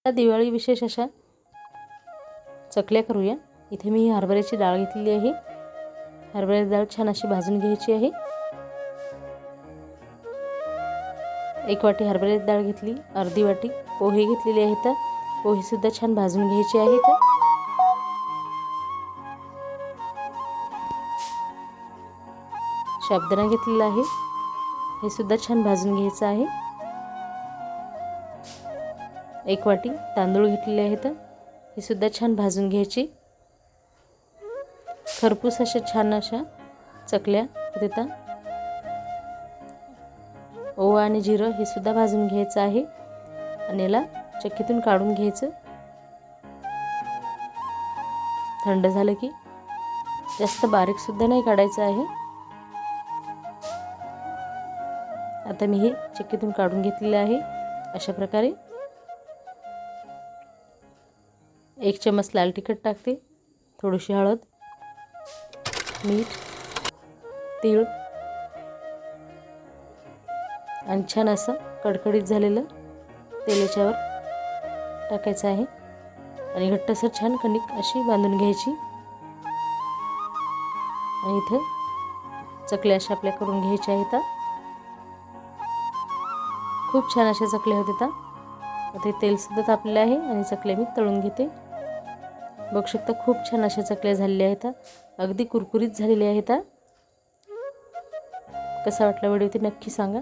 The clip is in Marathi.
दिवाळी विशेष अशा चकल्या करूया। इथे मी हरभऱ्याची डाळ घेतलेली आहे। हरभऱ्याची डाळ छान अशी भाजून घ्यायची आहे। 1 वाटी हरभऱ्याची डाळ घेतली, अर्धी वाटी पोहे घेतलेले आहेत। पोहे सुद्धा छान भाजून घ्यायचे आहेत। साबुदाणा घेतलेला आहे, हे सुद्धा छान भाजून घ्यायचं आहे। 1 वाटी तांदूळ घेतलेले आहेत, हे सुद्धा छान भाजून घ्यायची। खरपूस अशा छान अशा चकल्या होतात। ओवा आणि जिरं हे सुद्धा भाजून घ्यायचं आहे आणि याला चक्कीतून काढून घ्यायचं। थंड झालं की जास्त बारीक सुद्धा नाही काढायचं आहे। आता मी हे चक्कीतून काढून घेतलेले आहे। अशा प्रकारे 1 चमच लाल तिखट टाकते, थोडीशी हळद, मीठ, तीळ आणि छान असं कडकडीत झालेलं तेल याच्यावर टाकायचं आहे आणि घट्टसर छान कणिक अशी बांधून घ्यायची। आणि इथे चकल्या अशा आपल्या करून घ्यायच्या आहेत। खूप छान अशा चकल्या होतात। आता तेल सुद्धा तापलेलं आहे आणि चकल्या मी तळून घेते। बघू शकता खूप छान अशा चकल्या झालेल्या आहेत, अगदी कुरकुरीत झालेल्या आहेत। कसा वाटला व्हिडिओ ते नक्की सांगा।